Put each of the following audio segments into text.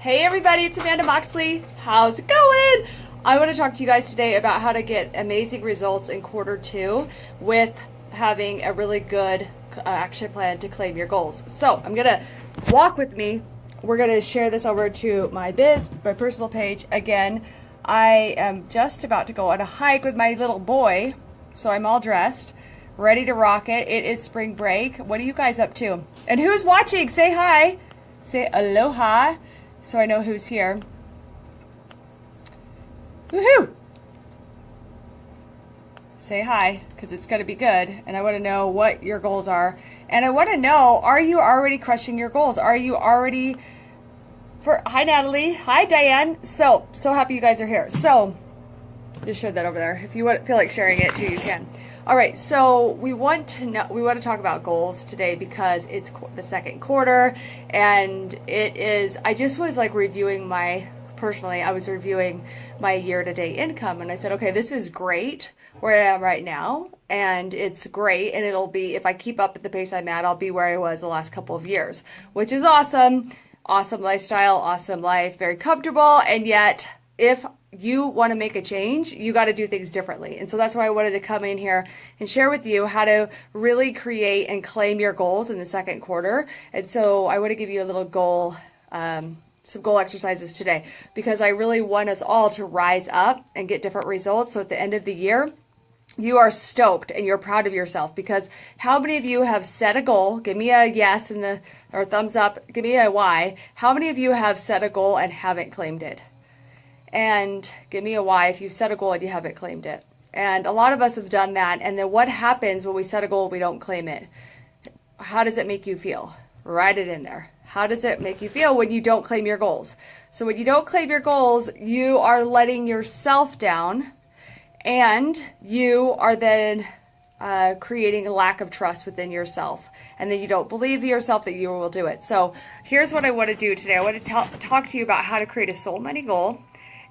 Hey everybody, it's Amanda Moxley. How's it going? I want to talk to you guys today about how to get amazing results in quarter 2 with having a really good action plan to claim your goals. So I'm going to walk with me. We're going to share this over to my personal page. Again, I am just about to go on a hike with my little boy. So I'm all dressed, ready to rock it. It is spring break. What are you guys up to? And who's watching? Say hi. Say aloha, so I know who's here. Woohoo! Say hi, because it's going to be good. And I want to know what your goals are. And I want to know, are you already crushing your goals? Are you already... Hi, Natalie. Hi, Diane. So happy you guys are here. So, just share that over there. If you feel like sharing it too, you can. All right, so we want to talk about goals today because it's the second quarter, and it is. I just was like reviewing I was reviewing my year-to-date income, and I said, okay, this is great where I am right now, and it's great, and it'll be, if I keep up at the pace I'm at, I'll be where I was the last couple of years, which is awesome. Awesome lifestyle, awesome life, very comfortable, and yet if you want to make a change, you got to do things differently. And so that's why I wanted to come in here and share with you how to really create and claim your goals in the second quarter. And so I want to give you a little goal, some goal exercises today, because I really want us all to rise up and get different results. So at the end of the year, you are stoked and you're proud of yourself, because how many of you have set a goal? Give me a yes or thumbs up. Give me a Y. How many of you have set a goal and haven't claimed it? And give me a Y if you've set a goal and you haven't claimed it. And a lot of us have done that. And then what happens when we set a goal, we don't claim it? How does it make you feel? Write it in there. How does it make you feel when you don't claim your goals? So when you don't claim your goals, you are letting yourself down, and you are then creating a lack of trust within yourself. And then you don't believe yourself that you will do it. So here's what I want to do today. I want to talk to you about how to create a soul money goal,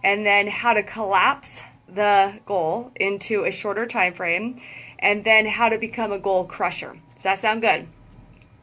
and then how to collapse the goal into a shorter time frame, and then how to become a goal crusher. Does that sound good?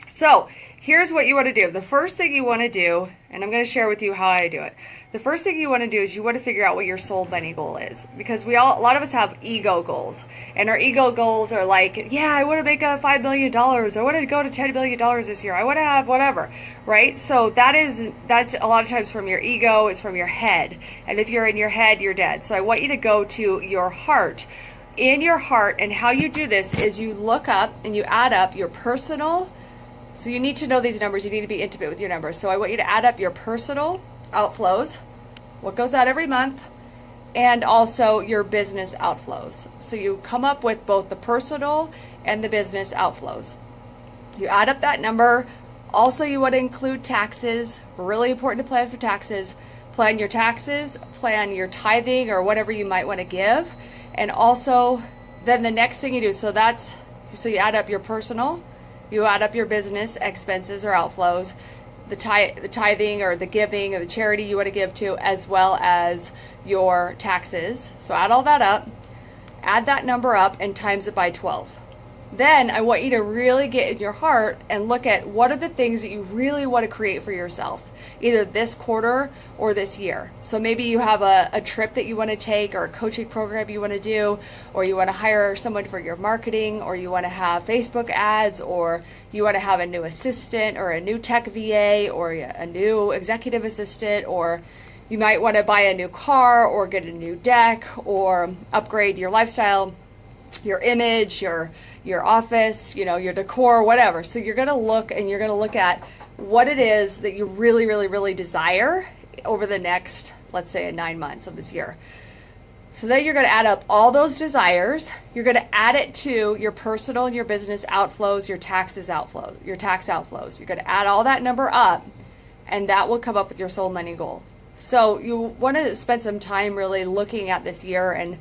So here's what you want to do. The first thing you want to do, and I'm going to share with you how I do it. The first thing you want to do is you want to figure out what your soul money goal is, because a lot of us have ego goals, and our ego goals are like, yeah, I want to make a $5 million. I want to go to $10 million this year. I want to have whatever, right? So that's a lot of times from your ego. It's from your head, and if you're in your head, you're dead. So I want you to go to your heart. In your heart, and how you do this is you look up and you add up your personal. So you need to know these numbers. You need to be intimate with your numbers. So I want you to add up your personal outflows, what goes out every month, and also your business outflows. So you come up with both the personal and the business outflows. You add up that number. Also, you want to include taxes. Really important to plan for taxes. Plan your taxes, plan your tithing or whatever you might want to give. And also, then the next thing you do, so you add up your personal, you add up your business expenses or outflows, the tithing or the giving or the charity you want to give to, as well as your taxes. So add all that up, add that number up, and times it by 12. Then I want you to really get in your heart and look at what are the things that you really want to create for yourself, either this quarter or this year. So maybe you have a trip that you want to take, or a coaching program you want to do, or you want to hire someone for your marketing, or you want to have Facebook ads, or you want to have a new assistant or a new tech VA or a new executive assistant, or you might want to buy a new car or get a new deck or upgrade your lifestyle, your image, your office, your decor, whatever. So you're going to look at what it is that you really, really, really desire over the next, let's say, 9 months of this year. So then you're going to add up all those desires. You're going to add it to your personal and your business outflows, your tax outflows. You're going to add all that number up, and that will come up with your soul money goal. So you want to spend some time really looking at this year and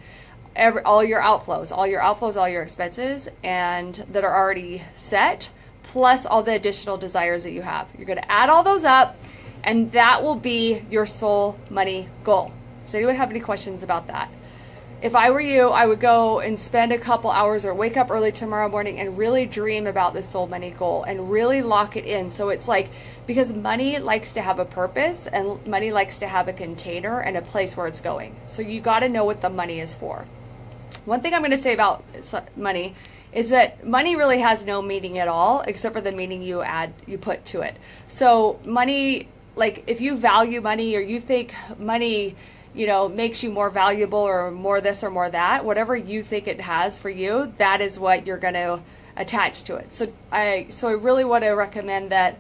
all your outflows, all your expenses, and that are already set, plus all the additional desires that you have. You're going to add all those up, and that will be your soul money goal. Does anyone have any questions about that? if I were you, I would go and spend a couple hours or wake up early tomorrow morning and really dream about this soul money goal and really lock it in. So it's like, because money likes to have a purpose and money likes to have a container and a place where it's going. So you got to know what the money is for. One thing I'm going to say about money is that money really has no meaning at all, except for the meaning you put to it. So money, like if you value money or you think money, makes you more valuable or more this or more that, whatever you think it has for you, that is what you're going to attach to it. So I really want to recommend that,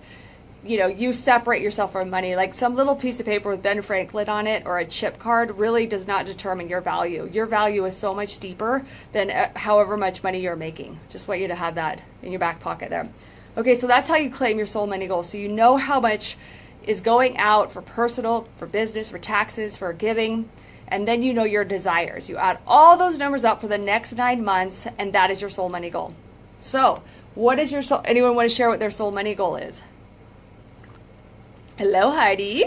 you separate yourself from money. Like some little piece of paper with Ben Franklin on it or a chip card really does not determine your value. Your value is so much deeper than however much money you're making. Just want you to have that in your back pocket there. Okay, so that's how you claim your soul money goal. So you know how much is going out for personal, for business, for taxes, for giving, and then you know your desires. You add all those numbers up for the next 9 months, and that is your soul money goal. So what is your soul? Anyone want to share what their soul money goal is? Hello, Heidi.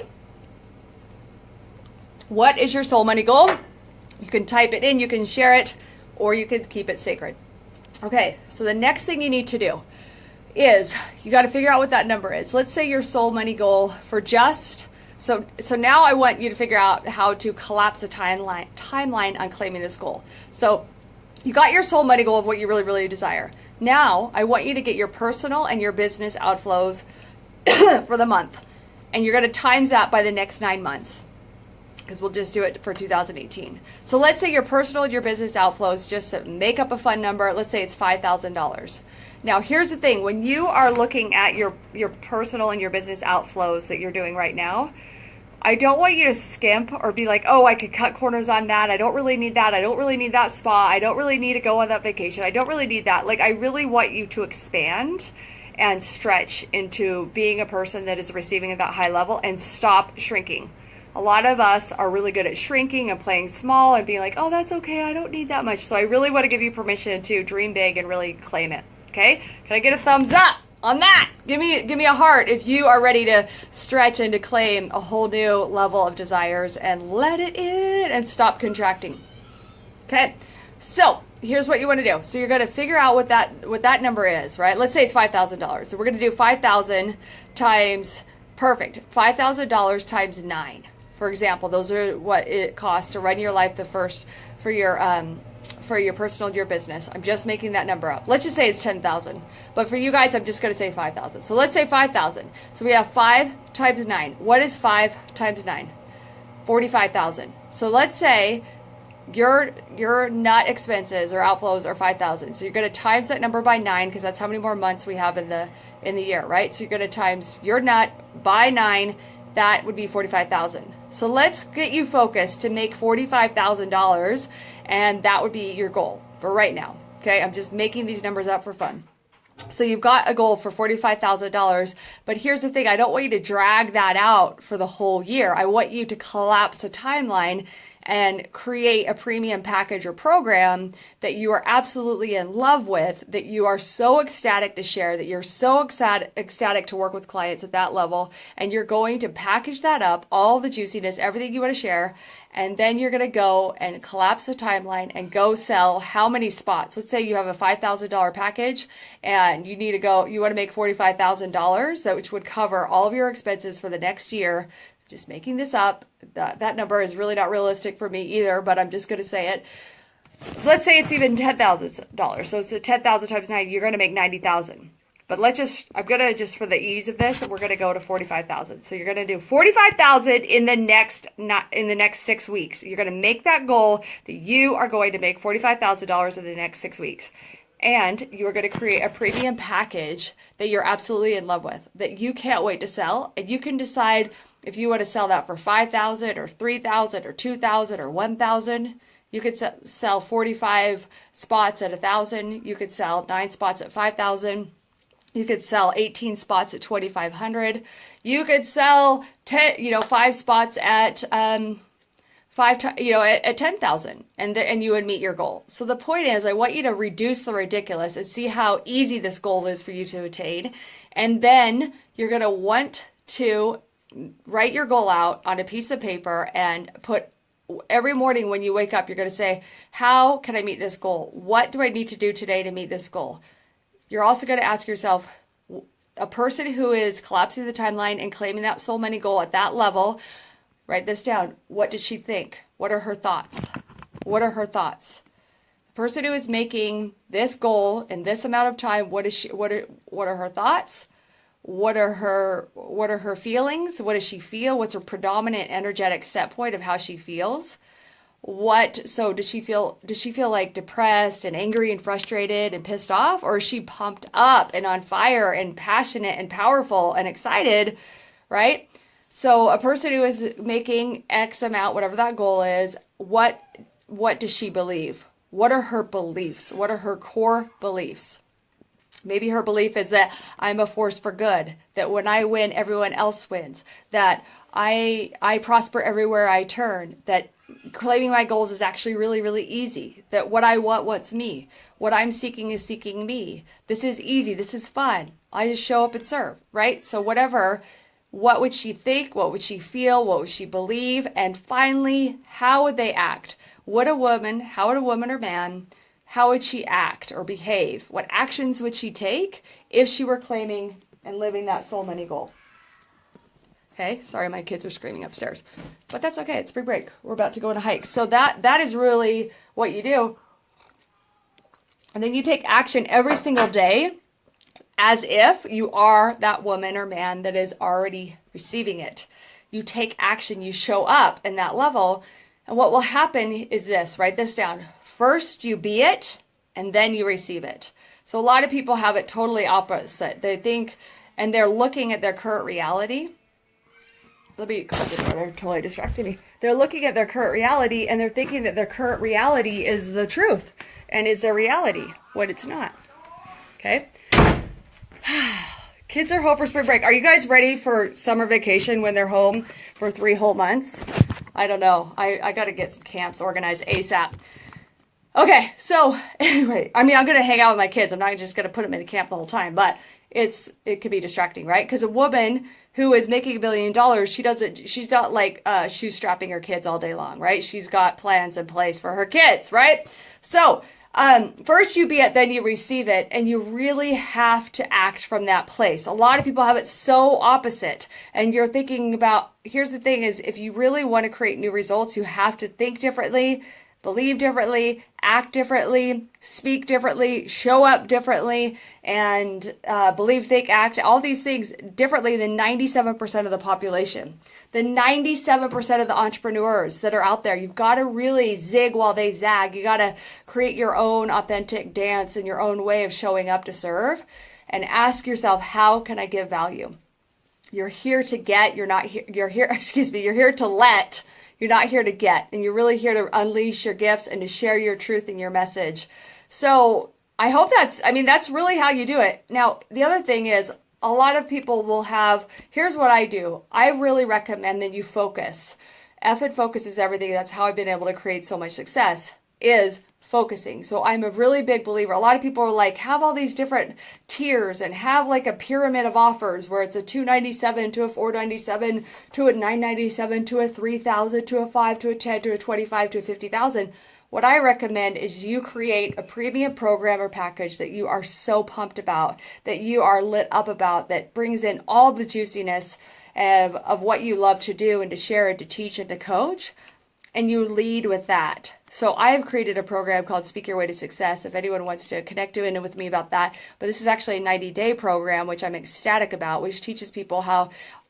What is your soul money goal? You can type it in, you can share it, or you can keep it sacred. Okay, so the next thing you need to do is you got to figure out what that number is. Let's say your soul money goal for so now I want you to figure out how to collapse the timeline on claiming this goal. So you got your soul money goal of what you really, really desire. Now I want you to get your personal and your business outflows for the month. And you're going to times that by the next 9 months, because we'll just do it for 2018. So let's say your personal and your business outflows, just to make up a fun number, let's say it's $5,000. Now, here's the thing. When you are looking at your personal and your business outflows that you're doing right now, I don't want you to skimp or be like, oh, I could cut corners on that. I don't really need that. I don't really need that spa. I don't really need to go on that vacation. I don't really need that. Like, I really want you to expand and stretch into being a person that is receiving at that high level and stop shrinking. A lot of us are really good at shrinking and playing small and being like, oh, that's okay. I don't need that much. So I really want to give you permission to dream big and really claim it. Okay, can I get a thumbs up on that? Give me a heart if you are ready to stretch and to claim a whole new level of desires and let it in and stop contracting. Okay, so here's what you want to do. So you're going to figure out what that number is, right? Let's say it's $5,000. So we're going to do 5,000 times, perfect, $5,000 times 9. For example, those are what it costs to run your life for your personal and your business. I'm just making that number up. Let's just say it's 10,000. But for you guys, I'm just going to say 5,000. So let's say 5,000. So we have 5 times 9. What is 5 times 9? 45,000. So let's say your nut expenses or outflows are 5,000. So you're going to times that number by 9, because that's how many more months we have in the year, right? So you're going to times your nut by 9. That would be 45,000. So let's get you focused to make $45,000, and that would be your goal for right now. Okay, I'm just making these numbers up for fun. So you've got a goal for $45,000, but here's the thing. I don't want you to drag that out for the whole year. I want you to collapse the timeline and create a premium package or program that you are absolutely in love with, that you are so ecstatic to share, that you're so ecstatic to work with clients at that level, and you're going to package that up, all the juiciness, everything you want to share, and then you're going to go and collapse the timeline and go sell how many spots. Let's say you have a $5,000 package and you want to make $45,000, which would cover all of your expenses for the next year. Just making this up. That number is really not realistic for me either, but I'm just going to say it. Let's say it's even $10,000. So it's 10,000 times 9, you're going to make 90,000. But I'm going to just for the ease of this, we're going to go to 45,000. So you're going to do 45,000 in the next 6 weeks. You're going to make that goal that you are going to make $45,000 in the next 6 weeks. And you are going to create a premium package that you're absolutely in love with, that you can't wait to sell. And you can decide if you want to sell that for 5,000 or 3,000 or 2,000 or 1,000. You could sell 45 spots at 1,000. You could sell 9 spots at 5,000. You could sell 18 spots at 2,500. You could sell 5 spots at at 10,000, and you would meet your goal. So the point is, I want you to reduce the ridiculous and see how easy this goal is for you to attain. And then you're going to want to write your goal out on a piece of paper and put every morning when you wake up, you're going to say, how can I meet this goal? What do I need to do today to meet this goal? You're also going to ask yourself, a person who is collapsing the timeline and claiming that soul money goal at that level, write this down. What does she think? What are her thoughts? What are her thoughts? The person who is making this goal in this amount of time, what are her thoughts? What are her feelings? What does she feel? What's her predominant energetic set point of how she feels? So does she feel like depressed and angry and frustrated and pissed off? Or is she pumped up and on fire and passionate and powerful and excited, right? So a person who is making X amount, whatever that goal is, what does she believe? What are her beliefs? What are her core beliefs? Maybe her belief is that I'm a force for good, that when I win, everyone else wins, that I prosper everywhere I turn, that claiming my goals is actually really, really easy, that what I want wants me, what I'm seeking is seeking me. This is easy, this is fun. I just show up and serve, right? So whatever, what would she think? What would she feel? What would she believe? And finally, how would they act? How would a woman or man, how would she act or behave? What actions would she take if she were claiming and living that soul money goal? Okay, sorry, my kids are screaming upstairs, but that's okay. It's spring break. We're about to go on a hike. So that is really what you do. And then you take action every single day as if you are that woman or man that is already receiving it. You take action, you show up in that level. And what will happen is this, write this down. First you be it, and then you receive it. So a lot of people have it totally opposite. They think, and they're looking at their current reality. Let me close the door, they're totally distracting me. They're looking at their current reality and they're thinking that their current reality is the truth and is their reality, when it's not. Okay? Kids are home for spring break. Are you guys ready for summer vacation when they're home for 3 whole months? I don't know. I got to get some camps organized ASAP. Okay, so anyway, I'm going to hang out with my kids. I'm not just going to put them in a camp the whole time, but it can be distracting, right? Because a woman who is making $1 billion, she's not like shoestrapping her kids all day long, right? She's got plans in place for her kids, right? So first you be it, then you receive it, and you really have to act from that place. A lot of people have it so opposite, and you're thinking about, here's the thing is, if you really want to create new results, you have to think differently, believe differently, act differently, speak differently, show up differently, and believe, think, act, all these things differently than 97% of the population. The 97% of the entrepreneurs that are out there, you've got to really zig while they zag. You got to create your own authentic dance and your own way of showing up to serve, and ask yourself, how can I give value? You're here to get, you're here to let. You're not here to get, and you're really here to unleash your gifts and to share your truth and your message. So I hope that's really how you do it. Now, the other thing is, a lot of people will have, here's what I do. I really recommend that you focus. And focus is everything. That's how I've been able to create so much success, is focusing. So I'm a really big believer. A lot of people are like, have all these different tiers and have like a pyramid of offers where it's a $297 to a $497 to a $997 to a $3,000 to a $5 to a $10 to a $25 to a $50,000. What I recommend is you create a premium program or package that you are so pumped about, that you are lit up about, that brings in all the juiciness of what you love to do and to share and to teach and to coach, and you lead with that. So I have created a program called Speak Your Way to Success, if anyone wants to connect in with me about that. But this is actually a 90-day program, which I'm ecstatic about, which teaches people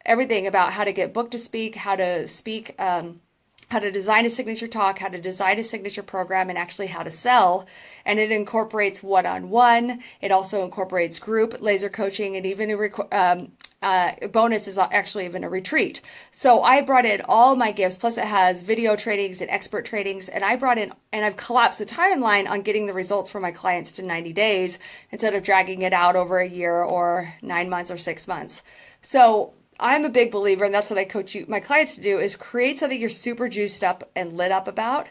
everything about how to get booked to speak, how to speak, how to design a signature talk, how to design a signature program, and actually how to sell. And it incorporates one-on-one. It also incorporates group laser coaching, and even a bonus is actually even a retreat. So I brought in all my gifts, plus it has video trainings and expert trainings, and I've collapsed the timeline on getting the results for my clients to 90 days instead of dragging it out over a year or 9 months or 6 months. So I'm a big believer, and that's what I coach my clients to do, is create something you're super juiced up and lit up about,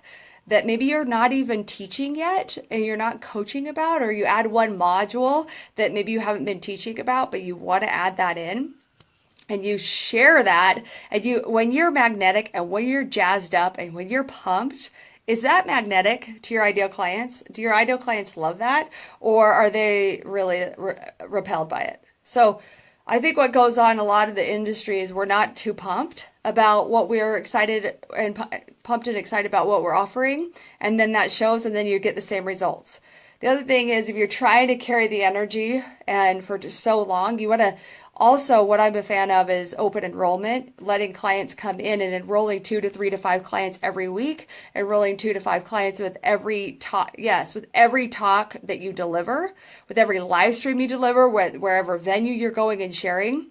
that maybe you're not even teaching yet and you're not coaching about, or you add one module that maybe you haven't been teaching about, but you want to add that in. and you share that, and when you're magnetic and when you're jazzed up and when you're pumped, is that magnetic to your ideal clients? Do your ideal clients love that, or are they really repelled by it? So I think what goes on in a lot of the industry is we're not too pumped about what we're excited and pumped and excited about what we're offering, and then that shows, and then you get the same results. The other thing is, if you're trying to carry the energy and for just so long, you want to also, what I'm a fan of is open enrollment, letting clients come in and enrolling 2 to 3 to 5 clients every week, enrolling 2 to 5 clients with every talk, with every talk that you deliver, with every live stream you deliver, wherever venue you're going and sharing,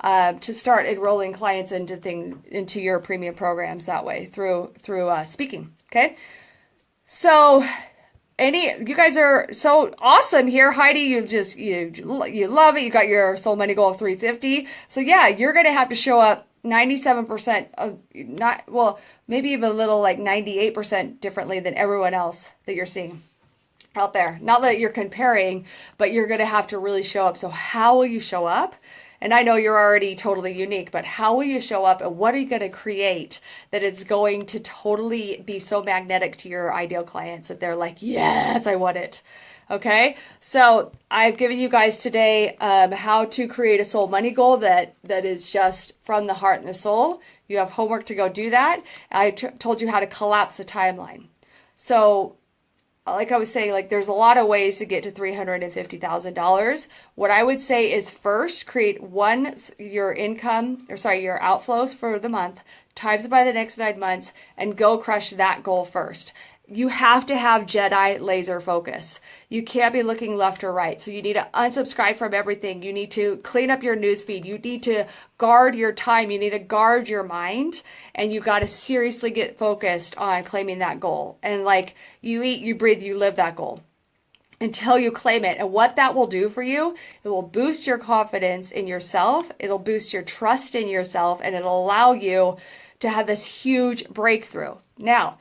to start enrolling clients into your premium programs that way through speaking. Okay, so. You guys are so awesome here, Heidi. You love it. You got your soul money goal of 350. So yeah, you're gonna have to show up 97% of maybe even a little like 98% differently than everyone else that you're seeing out there. Not that you're comparing, but you're gonna have to really show up. So how will you show up? And I know you're already totally unique, but how will you show up, and what are you going to create that is going to totally be so magnetic to your ideal clients that they're like, yes, I want it. Okay. So I've given you guys today how to create a soul money goal that is just from the heart and the soul. You have homework to go do that. I told you how to collapse the timeline. So like I was saying, like there's a lot of ways to get to $350,000. What I would say is first create your outflows for the month, times it by the next 9 months, and go crush that goal first. You have to have Jedi laser focus. You can't be looking left or right. So you need to unsubscribe from everything. You need to clean up your newsfeed. You need to guard your time. You need to guard your mind. And you got to seriously get focused on claiming that goal. And like you eat, you breathe, you live that goal until you claim it. And what that will do for you, it will boost your confidence in yourself. It'll boost your trust in yourself. And it'll allow you to have this huge breakthrough. Now,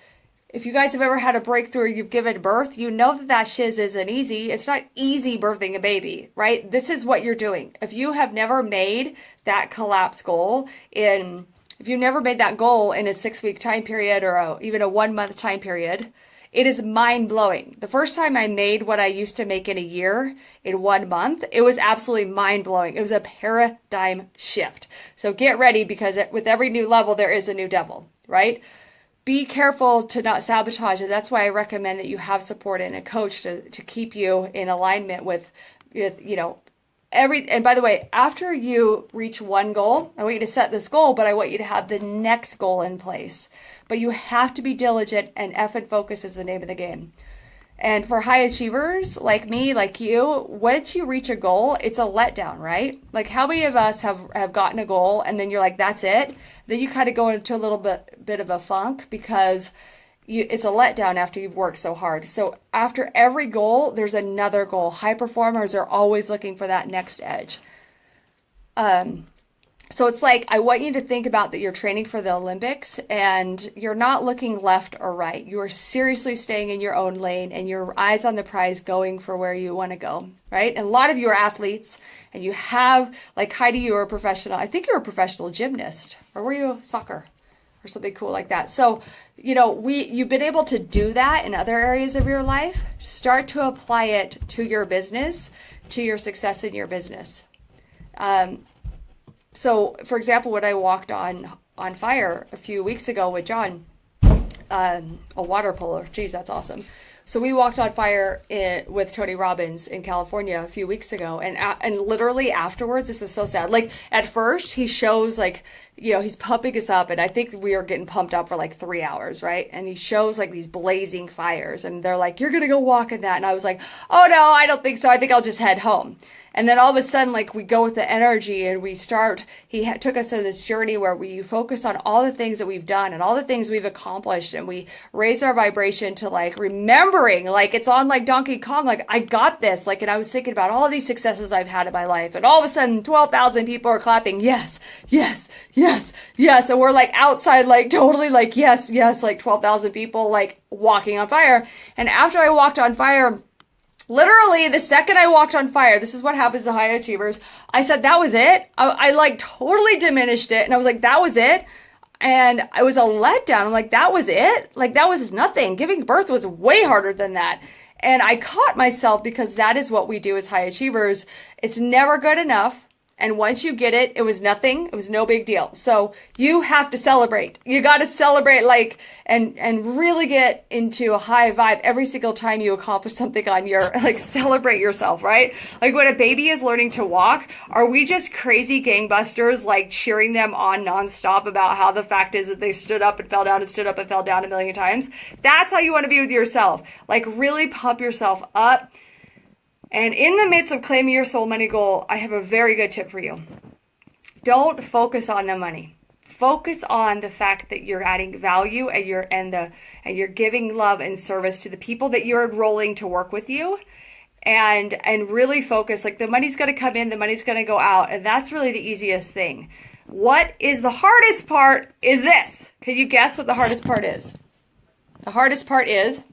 if you guys have ever had a breakthrough, you've given birth, you know that shiz isn't easy. It's not easy birthing a baby, right? This is what you're doing. If you have never made that collapse goal if you've never made that goal in a 6-week time period or even a 1-month time period, it is mind blowing. The first time I made what I used to make in a year in 1 month, it was absolutely mind blowing. It was a paradigm shift. So get ready, because with every new level, there is a new devil, right? Be careful to not sabotage it. That's why I recommend that you have support and a coach to keep you in alignment with and by the way, after you reach one goal, I want you to set this goal, but I want you to have the next goal in place. But you have to be diligent, and effing focus is the name of the game. And for high achievers like me, like you, once you reach a goal, it's a letdown, right? Like how many of us have gotten a goal and then you're like, that's it? Then you kind of go into a little bit of a funk because it's a letdown after you've worked so hard. So after every goal, there's another goal. High performers are always looking for that next edge. So it's like, I want you to think about that you're training for the Olympics and you're not looking left or right. You are seriously staying in your own lane and your eyes on the prize, going for where you want to go, right? And a lot of you are athletes, and you have, like Heidi, you were a professional. I think you were a professional gymnast, or were you soccer or something cool like that? So, you've been able to do that in other areas of your life. Start to apply it to your business, to your success in your business. So, for example, when I walked on fire a few weeks ago with John, a water polo, geez, that's awesome. So we walked on fire with Tony Robbins in California a few weeks ago, and literally afterwards, this is so sad. Like at first, he shows like, he's pumping us up, and I think we were getting pumped up for like 3 hours, right? And he shows like these blazing fires, and they're like, "You're gonna go walk in that," and I was like, "Oh no, I don't think so. I think I'll just head home." And then all of a sudden, like we go with the energy and we start, took us on this journey where we focus on all the things that we've done and all the things we've accomplished. And we raise our vibration to like remembering, like it's on like Donkey Kong, like I got this. Like, and I was thinking about all these successes I've had in my life. And all of a sudden 12,000 people are clapping. Yes, yes, yes, yes. And we're like outside, like totally like, yes, yes, like 12,000 people like walking on fire. And after I walked on fire, Literally, the second I walked on fire, this is what happens to high achievers. I said, that was it. I like totally diminished it. And I was like, that was it. And it was a letdown. I'm like, that was it? Like, that was nothing. Giving birth was way harder than that. And I caught myself because that is what we do as high achievers. It's never good enough. And once you get it, it was nothing. It was no big deal. So you have to celebrate. You got to celebrate and really get into a high vibe every single time you accomplish something on your, celebrate yourself, right? Like when a baby is learning to walk, are we just crazy gangbusters, cheering them on nonstop about how the fact is that they stood up and fell down and stood up and fell down a million times? That's how you want to be with yourself. Really pump yourself up. And in the midst of claiming your soul money goal, I have a very good tip for you. Don't focus on the money. Focus on the fact that you're adding value and you're giving love and service to the people that you're enrolling to work with you. And really focus, the money's going to come in, the money's going to go out. And that's really the easiest thing. What is the hardest part is this. Can you guess what the hardest part is? The hardest part is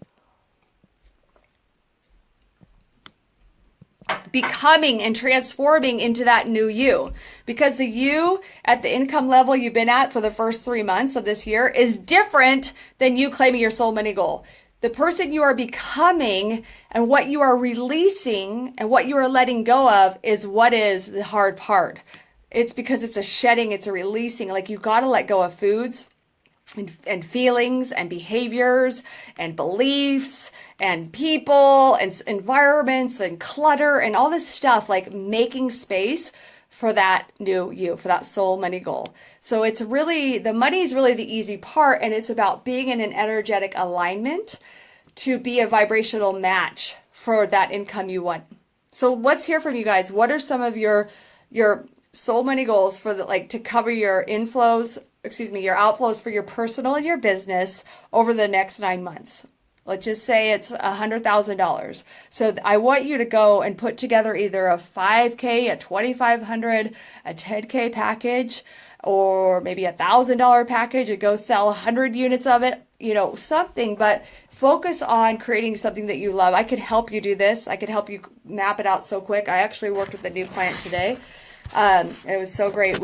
becoming and transforming into that new you, because the you at the income level you've been at for the first 3 months of this year is different than you claiming your soul money goal. The person you are becoming and what you are releasing and what you are letting go of is what is the hard part. It's because it's a shedding, it's a releasing. You got to let go of foods and feelings and behaviors and beliefs and people and environments and clutter and all this stuff, making space for that new you, for that soul money goal. So it's really, the money is really the easy part, and it's about being in an energetic alignment to be a vibrational match for that income you want. So let's hear from you guys. What are some of your soul money goals for to cover your your outflows for your personal and your business over the next 9 months? Let's just say it's $100,000. So I want you to go and put together either a 5K, a 2,500, a 10K package, or maybe $1,000 package and go sell 100 units of it, something, but focus on creating something that you love. I could help you do this. I could help you map it out so quick. I actually worked with a new client today. It was so great.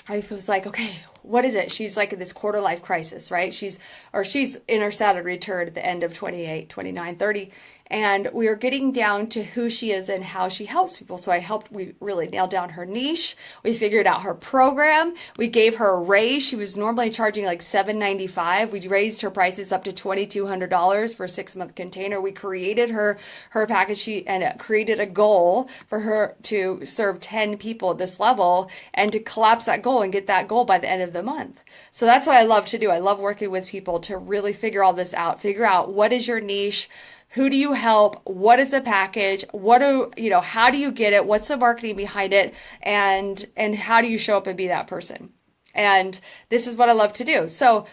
I was like, okay, what is it? She's in this quarter life crisis, right? She's in her Saturn return at the end of 28, 29, 30. And we are getting down to who she is and how she helps people. So we really nailed down her niche. We figured out her program. We gave her a raise. She was normally charging $795. We raised her prices up to $2,200 for a 6-month container. We created her package and created a goal for her to serve 10 people at this level and to collapse that goal and get that goal by the end of the month. So that's what I love to do. I love working with people to really figure all this out, figure out what is your niche. Who do you help? What is the package? How do you get it? What's the marketing behind it? And how do you show up and be that person? And this is what I love to do. So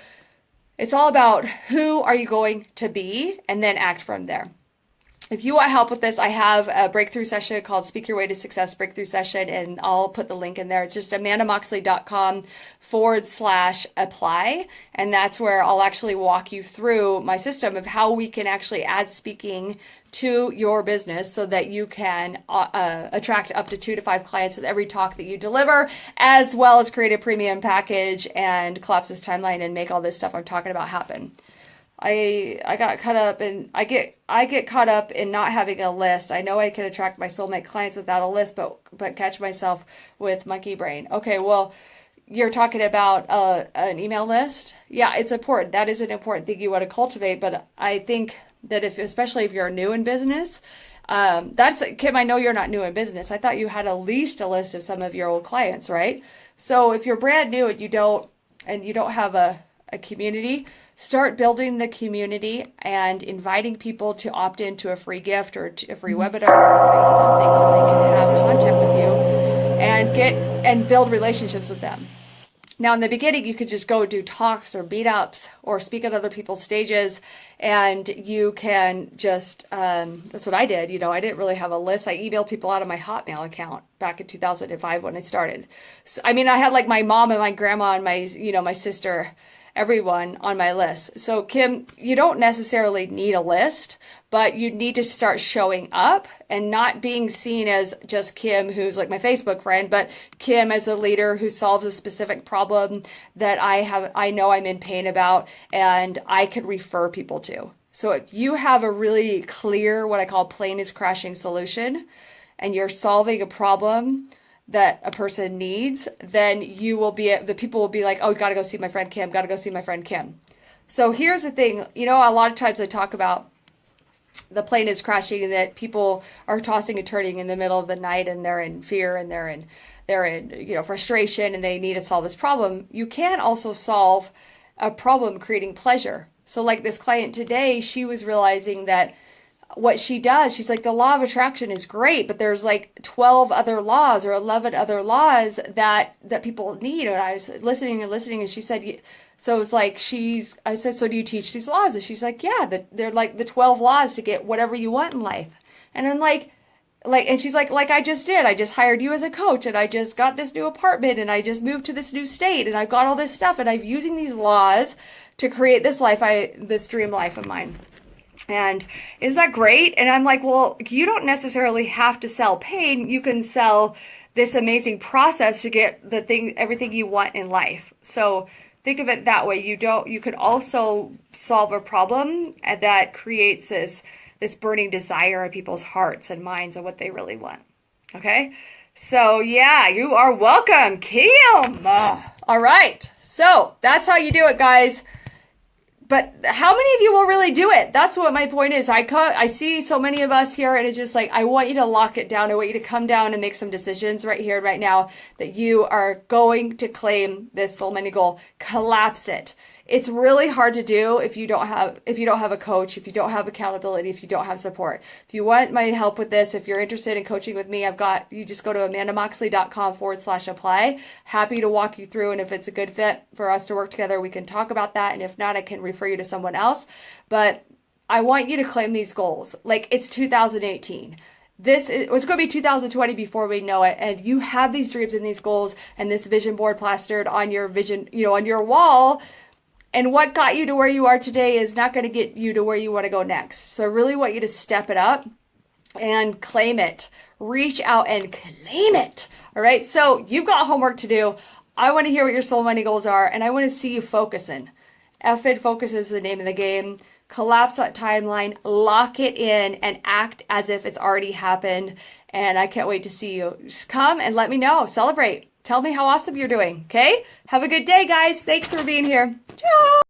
it's all about who are you going to be and then act from there. If you want help with this, I have a breakthrough session called Speak Your Way to Success Breakthrough Session, and I'll put the link in there. It's just amandamoxley.com/apply. And that's where I'll actually walk you through my system of how we can actually add speaking to your business so that you can attract up to 2 to 5 clients with every talk that you deliver, as well as create a premium package and collapse this timeline and make all this stuff I'm talking about happen. I got caught up in, I get caught up in not having a list. I know I can attract my soulmate clients without a list, but catch myself with monkey brain. Okay, well, you're talking about an email list. Yeah, it's important. That is an important thing you want to cultivate. But I think that especially if you're new in business, Kim, I know you're not new in business. I thought you had at least a list of some of your old clients, right? So if you're brand new and you don't have a community, start building the community and inviting people to opt into a free gift or a free webinar or free something so they can have contact with you and build relationships with them. Now, in the beginning, you could just go do talks or meetups or speak at other people's stages And you can just, that's what I did. I didn't really have a list. I emailed people out of my Hotmail account back in 2005 when I started. So, I mean, I had like my mom and my grandma and my, my sister, everyone on my list. So Kim, you don't necessarily need a list, but you need to start showing up and not being seen as just Kim, who's like my Facebook friend, but Kim as a leader who solves a specific problem that I know I'm in pain about and I could refer people to. So if you have a really clear, what I call plane is crashing solution, and you're solving a problem that a person needs, then the people will be like, oh, gotta go see my friend Kim, gotta go see my friend Kim. So here's the thing, a lot of times I talk about the plane is crashing and that people are tossing and turning in the middle of the night and they're in fear and they're in frustration and they need to solve this problem. You can also solve a problem creating pleasure. So like this client today, she was realizing that what she does, she's like, the law of attraction is great, but there's like 12 other laws or 11 other laws that people need. And I was listening, and she said, so it's like I said, so do you teach these laws? And she's like, yeah, they're like the 12 laws to get whatever you want in life. And I'm like, and she's like I just did. I just hired you as a coach and I just got this new apartment and I just moved to this new state and I've got all this stuff and I'm using these laws to create this life, this dream life of mine. And is that great? And I'm like, well, you don't necessarily have to sell pain. You can sell this amazing process to get everything you want in life. So think of it that way. You could also solve a problem that creates this burning desire in people's hearts and minds of what they really want. Okay? So yeah, you are welcome, Kim. All right. So that's how you do it, guys. But how many of you will really do it? That's what my point is. I see so many of us here, and it's just like, I want you to lock it down. I want you to come down and make some decisions right here, right now, that you are going to claim this soul money goal. Collapse it. It's really hard to do if you don't have a coach, if you don't have accountability, if you don't have support. If you want my help with this, if you're interested in coaching with me, you just go to amandamoxley.com/apply. Happy to walk you through, and if it's a good fit for us to work together, we can talk about that. And if not, I can refer you to someone else. But I want you to claim these goals. Like, it's 2018. It's going to be 2020 before we know it. And you have these dreams and these goals and this vision board plastered on your vision, on your wall. And what got you to where you are today is not going to get you to where you want to go next. So I really want you to step it up and claim it. Reach out and claim it. All right. So you've got homework to do. I want to hear what your soul money goals are, and I want to see you focusing. FID Focus is the name of the game. Collapse that timeline, lock it in, and act as if it's already happened. And I can't wait to see you. Just come and let me know. Celebrate. Tell me how awesome you're doing, okay? Have a good day, guys. Thanks for being here. Ciao.